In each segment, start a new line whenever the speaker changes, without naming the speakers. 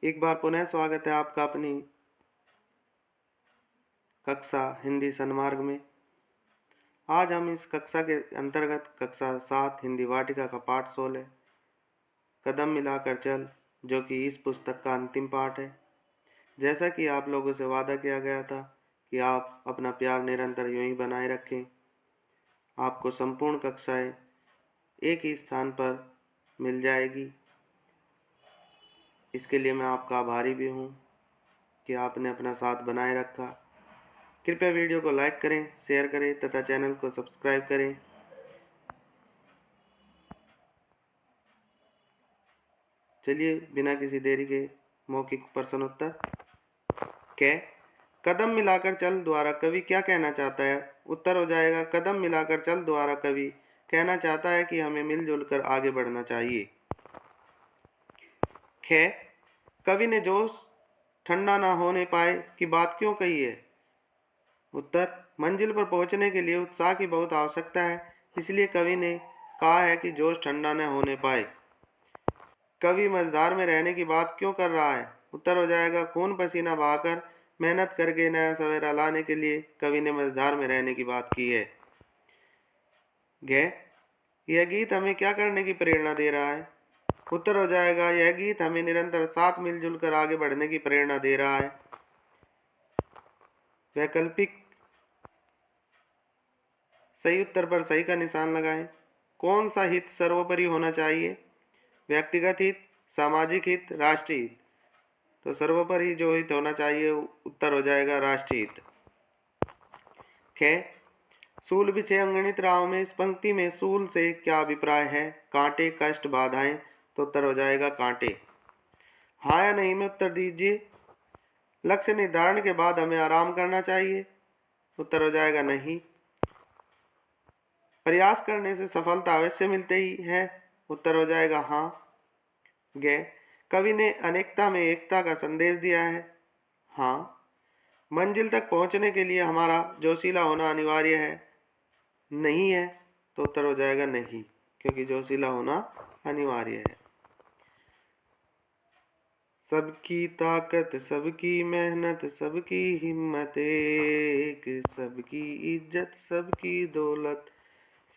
एक बार पुनः स्वागत है आपका अपनी कक्षा हिंदी सन्मार्ग में। आज हम इस कक्षा के अंतर्गत कक्षा 7 हिंदी वाटिका का पाठ 16 कदम मिलाकर चल, जो कि इस पुस्तक का अंतिम पाठ है। जैसा कि आप लोगों से वादा किया गया था कि आप अपना प्यार निरंतर यूं ही बनाए रखें, आपको संपूर्ण कक्षाएं एक ही स्थान पर मिल जाएगी। इसके लिए मैं आपका आभारी भी हूँ कि आपने अपना साथ बनाए रखा। कृपया वीडियो को लाइक करें, शेयर करें तथा चैनल को सब्सक्राइब करें। चलिए बिना किसी देरी के मौखिक प्रश्नोत्तर। क कदम मिलाकर चल द्वारा कवि क्या कहना चाहता है? उत्तर हो जाएगा कदम मिलाकर चल द्वारा कवि कहना चाहता है कि हमें मिलजुल कर आगे बढ़ना चाहिए। ख कवि ने जोश ठंडा ना होने पाए की बात क्यों कही है? उत्तर मंजिल पर पहुंचने के लिए उत्साह की बहुत आवश्यकता है, इसलिए कवि ने कहा है कि जोश ठंडा न होने पाए। कवि मझधार में रहने की बात क्यों कर रहा है? उत्तर हो जाएगा खून पसीना बहाकर मेहनत करके नया सवेरा लाने के लिए कवि ने मझधार में रहने की बात की है। यह गीत हमें क्या करने की प्रेरणा दे रहा है? उत्तर हो जाएगा यह गीत हमें निरंतर साथ मिलजुल कर आगे बढ़ने की प्रेरणा दे रहा है। वैकल्पिक सही उत्तर पर सही का निशान लगाएं। कौन सा हित सर्वोपरि होना चाहिए? व्यक्तिगत हित, सामाजिक हित, राष्ट्रीय हित। तो सर्वोपरि जो हित होना चाहिए उत्तर हो जाएगा राष्ट्रीय हित। ख सूल बिछे अंगणित राहों में इस पंक्ति में सूल से क्या अभिप्राय है? कांटे, कष्ट, बाधाएं। तो उत्तर हो जाएगा कांटे। हाँ या नहीं में उत्तर दीजिए। लक्ष्य निर्धारण के बाद हमें आराम करना चाहिए। उत्तर हो जाएगा नहीं। प्रयास करने से सफलता अवश्य मिलती ही है। उत्तर हो जाएगा हाँ। कवि ने अनेकता में एकता का संदेश दिया है। हाँ। मंजिल तक पहुंचने के लिए हमारा जोशीला होना अनिवार्य है। नहीं है तो उत्तर हो जाएगा नहीं, क्योंकि जोशीला होना अनिवार्य है। सबकी ताकत, सबकी मेहनत, सबकी हिम्मत एक, सबकी इज्जत, सबकी दौलत,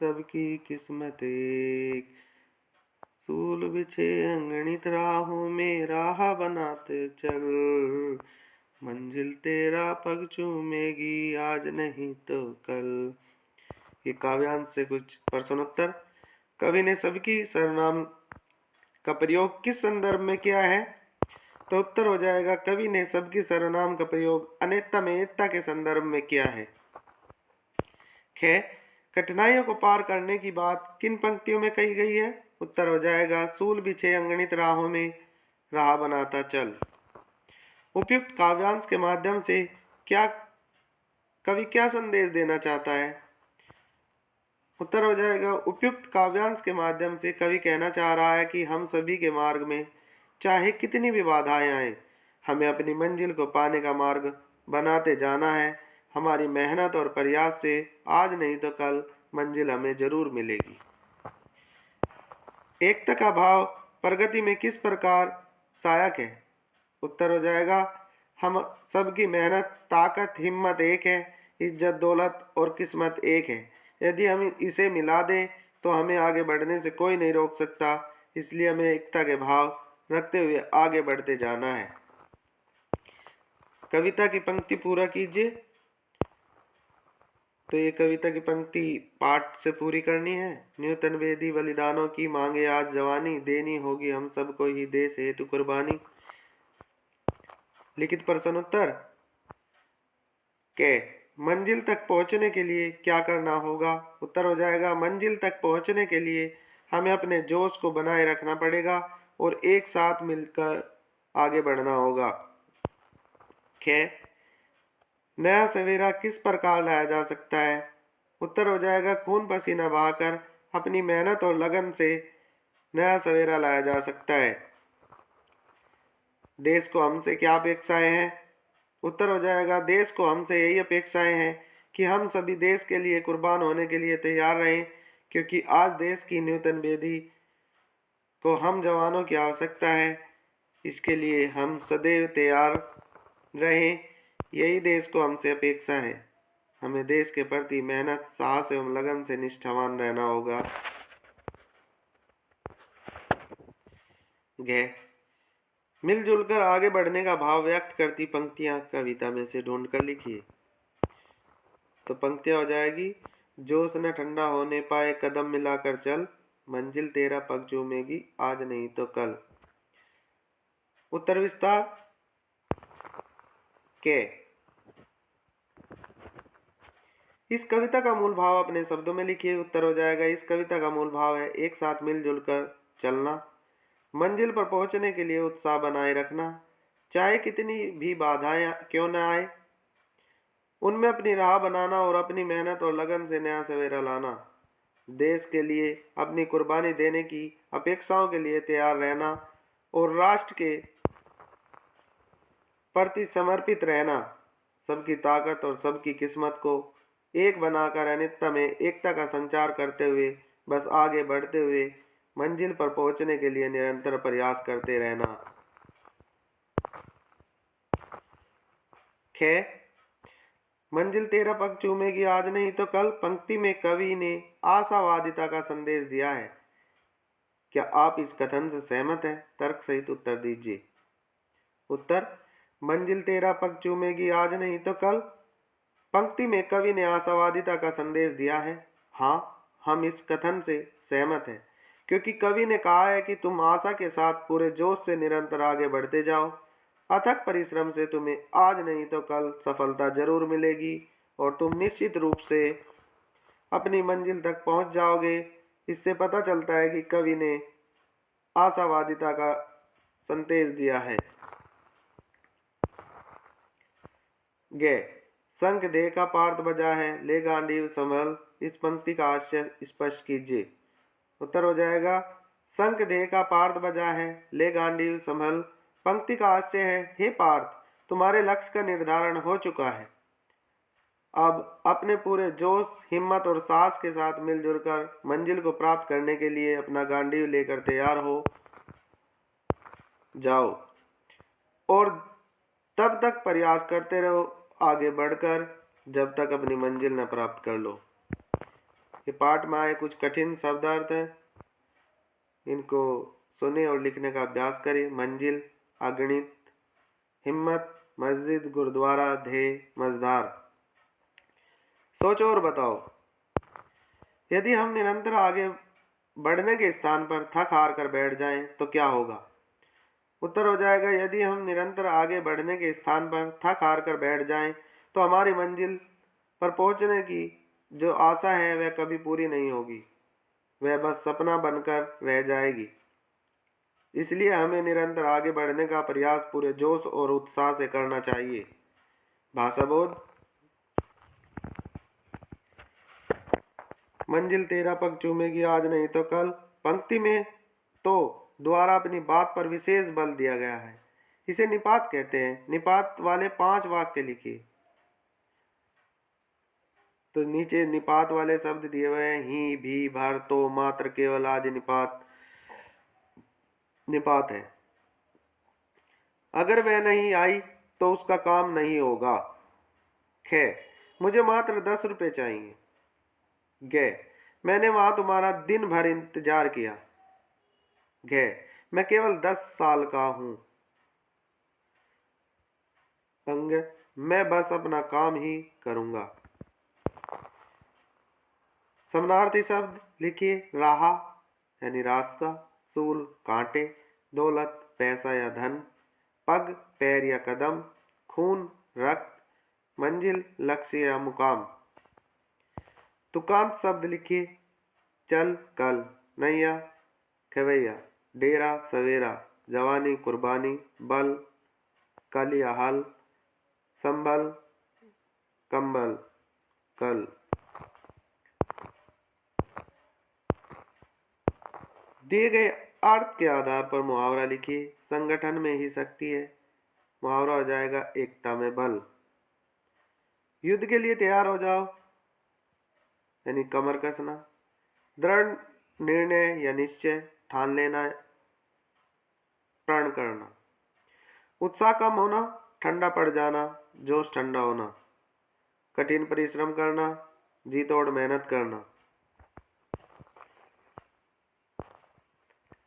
सबकी किस्मत एक। सूल बिछे अंगणित राहों में राह बनाते चल, मंजिल तेरा पग चूमेगी आज नहीं तो कल। ये काव्यांश से कुछ प्रश्नोत्तर। कवि ने सबकी सर्वनाम का प्रयोग किस संदर्भ में किया है? तो उत्तर हो जाएगा कवि ने सबकी सर्वनाम का प्रयोग अनेकता में एकता के संदर्भ में किया है। ख कठिनाइयों को पार करने की बात किन पंक्तियों में कही गई है? उत्तर हो जाएगा सूल बिछे अंगणित राहों में राह बनाता चल। उपयुक्त काव्यांश के माध्यम से कवि क्या संदेश देना चाहता है? उत्तर हो जाएगा उपयुक्त काव्यांश के माध्यम से कवि कहना चाह रहा है कि हम सभी के मार्ग में चाहे कितनी भी बाधाएं आए, हमें अपनी मंजिल को पाने का मार्ग बनाते जाना है। हमारी मेहनत और प्रयास से आज नहीं तो कल मंजिल हमें जरूर मिलेगी। एकता का भाव प्रगति में किस प्रकार सहायक है? उत्तर हो जाएगा हम सबकी मेहनत, ताकत, हिम्मत एक है, इज्जत, दौलत और किस्मत एक है। यदि हम इसे मिला दें तो हमें आगे बढ़ने से कोई नहीं रोक सकता। इसलिए हमें एकता के भाव रखते हुए आगे बढ़ते जाना है। कविता की पंक्ति पूरा कीजिए। तो ये कविता की पंक्ति पाठ से पूरी करनी है। न्यूतन वेदी बलिदानों की मांगे आज जवानी, देनी होगी हम सबको ही देश हेतु कुर्बानी। लिखित प्रश्नोत्तर। के मंजिल तक पहुंचने के लिए क्या करना होगा? उत्तर हो जाएगा मंजिल तक पहुंचने के लिए हमें अपने जोश को बनाए रखना पड़ेगा और एक साथ मिलकर आगे बढ़ना होगा। ख नया सवेरा किस प्रकार लाया जा सकता है? उत्तर हो जाएगा खून पसीना बहाकर अपनी मेहनत और लगन से नया सवेरा लाया जा सकता है। देश को हमसे क्या अपेक्षाएं हैं? उत्तर हो जाएगा देश को हमसे यही अपेक्षाएं हैं कि हम सभी देश के लिए कुर्बान होने के लिए तैयार रहें, क्योंकि आज देश की न्यूतन वेदी को हम जवानों की आवश्यकता है। इसके लिए हम सदैव तैयार रहें, यही देश को हमसे अपेक्षा है। हमें देश के प्रति मेहनत, साहस एवं लगन से निष्ठावान रहना होगा। मिलजुल कर आगे बढ़ने का भाव व्यक्त करती पंक्तियां कविता में से ढूंढ कर लिखिए। तो पंक्तियां हो जाएगी, जोश न ठंडा होने पाए कदम मिलाकर चल, मंजिल तेरा पग चूमेगी आज नहीं तो कल। उत्तर विस्तार के। इस कविता का मूल भाव अपने शब्दों में लिखिए। उत्तर हो जाएगा, इस कविता का मूल भाव है एक साथ मिलजुल कर चलना, मंजिल पर पहुंचने के लिए उत्साह बनाए रखना, चाहे कितनी भी बाधाएं क्यों न आए, उनमें अपनी राह बनाना और अपनी मेहनत और लगन से नया सवेरा लाना, देश के लिए अपनी कुर्बानी देने की अपेक्षाओं के लिए तैयार रहना और राष्ट्र के प्रति समर्पित रहना, सबकी ताकत और सबकी किस्मत को एक बनाकर अनित्य में एकता का संचार करते हुए बस आगे बढ़ते हुए मंजिल पर पहुंचने के लिए निरंतर प्रयास करते रहना। खे। मंजिल तेरा पग चूमेगी आज नहीं तो कल पंक्ति में कवि ने आशावादिता का संदेश दिया है। क्या आप इस कथन से सहमत हैं? तर्क सहित उत्तर दीजिए। उत्तर, मंजिल तेरा पग चूमेगी आज नहीं तो कल पंक्ति में कवि ने आशावादिता का संदेश दिया है। हाँ, हम इस कथन से सहमत हैं, क्योंकि कवि ने कहा है कि तुम आशा के साथ पूरे जोश से निरंतर आगे बढ़ते जाओ। अथक परिश्रम से तुम्हें आज नहीं तो कल सफलता जरूर मिलेगी और तुम निश्चित रूप से अपनी मंजिल तक पहुंच जाओगे। इससे पता चलता है कि कवि ने आशावादिता का संदेश दिया है। गे। शंख दे का पार्थ बजा है, ले गांडीव संभल, इस पंक्ति का आशय स्पष्ट कीजिए। उत्तर हो जाएगा, शंख दे का पार्थ बजा है, ले गांडीव संभल पंक्ति का आशय है, हे पार्थ, तुम्हारे लक्ष्य का निर्धारण हो चुका है। अब अपने पूरे जोश, हिम्मत और साहस के साथ मिलजुल कर मंजिल को प्राप्त करने के लिए अपना गांडीव लेकर तैयार हो जाओ और तब तक प्रयास करते रहो आगे बढ़कर जब तक अपनी मंजिल न प्राप्त कर लो। ये पाठ में आए कुछ कठिन शब्दार्थ हैं, इनको सुने और लिखने का अभ्यास करें। मंजिल, अगणित, हिम्मत, मस्जिद, गुरुद्वारा, ध्येय, मझधार। सोचो और बताओ, यदि हम निरंतर आगे बढ़ने के स्थान पर थक हार कर बैठ जाएं तो क्या होगा? उत्तर हो जाएगा, यदि हम निरंतर आगे बढ़ने के स्थान पर थक हार कर बैठ जाएं तो हमारी मंजिल पर पहुंचने की जो आशा है वह कभी पूरी नहीं होगी, वह बस सपना बनकर रह जाएगी। इसलिए हमें निरंतर आगे बढ़ने का प्रयास पूरे जोश और उत्साह से करना चाहिए। भाषा बोध। मंजिल तेरा पग चूमेगी आज नहीं तो कल पंक्ति में तो द्वारा अपनी बात पर विशेष बल दिया गया है। इसे निपात कहते हैं। निपात वाले 5 वाक्य लिखिए। तो नीचे निपात वाले शब्द दिए हुए हैं, ही, भी, भर, तो, मात्र, केवल आदि निपात है। अगर वह नहीं आई तो उसका काम नहीं होगा। खे। मुझे मात्र 10 रुपए चाहिए। गे। मैंने वहां तुम्हारा दिन भर इंतजार किया। घे। मैं केवल 10 साल का हूं। अंग। मैं बस अपना काम ही करूंगा। समानार्थी शब्द लिखिए। राह यानी रास्ता, सूल कांटे, दौलत पैसा या धन, पग पैर या कदम, खून रक्त, मंजिल लक्ष्य या मुकाम। तुकांत शब्द लिखिए। चल कल, नैया खवैया, डेरा सवेरा, जवानी कुर्बानी, बल कल या हल, संभल कंबल कल। दिए गए अर्थ के आधार पर मुहावरा लिखिए। संगठन में ही शक्ति है। मुहावरा हो जाएगा, एकता में बल। युद्ध के लिए तैयार हो जाओ यानी कमर कसना। दृढ़ निर्णय या निश्चय ठान लेना, प्रण करना। उत्साह कम होना, ठंडा पड़ जाना, जोश ठंडा होना, कठिन परिश्रम करना, जी तोड़ मेहनत करना।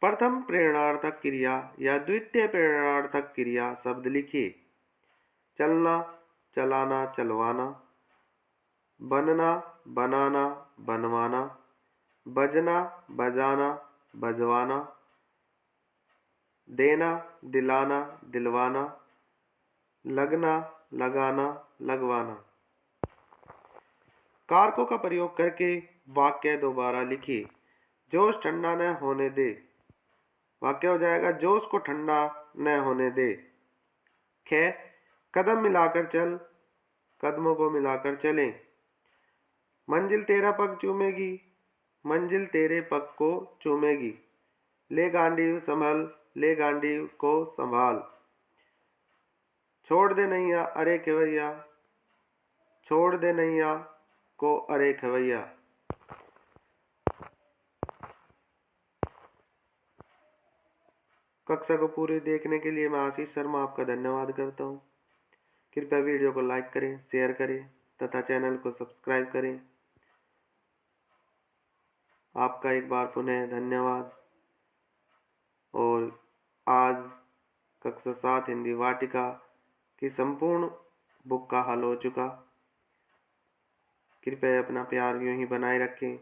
प्रथम प्रेरणार्थक क्रिया या द्वितीय प्रेरणार्थक क्रिया शब्द लिखिए। चलना, चलाना, चलवाना, बनना, बनाना, बनवाना, बजना, बजाना, बजवाना, देना, दिलाना, दिलवाना, लगना, लगाना, लगवाना। कारकों का प्रयोग करके वाक्य दोबारा लिखिए। जोश ठंडा न होने दे। वाक्य हो जाएगा, जोश को ठंडा न होने दे। ख, कदम मिलाकर चल, कदमों को मिलाकर चलें। मंजिल तेरा पग चूमेगी, मंजिल तेरे पग को चूमेगी। ले गांडीव संभल, ले गांडीव को संभाल। छोड़ दे नैया अरे खेवैया, छोड़ दे नैया को अरे खेवैया। कक्षा को पूरे देखने के लिए मैं आशीष शर्मा आपका धन्यवाद करता हूँ। कृपया वीडियो को लाइक करें, शेयर करें तथा चैनल को सब्सक्राइब करें। आपका एक बार पुनः धन्यवाद। और आज कक्षा 7 हिंदी वाटिका की संपूर्ण बुक का हल हो चुका। कृपया अपना प्यार यूं ही बनाए रखें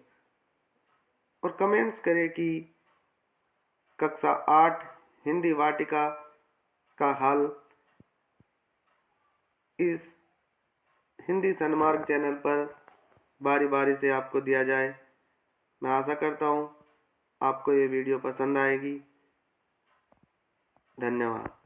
और कमेंट्स करें कि कक्षा 8 हिंदी वाटिका का हल इस हिंदी सन्मार्ग चैनल पर बारी बारी से आपको दिया जाए। मैं आशा करता हूँ आपको ये वीडियो पसंद आएगी। धन्यवाद।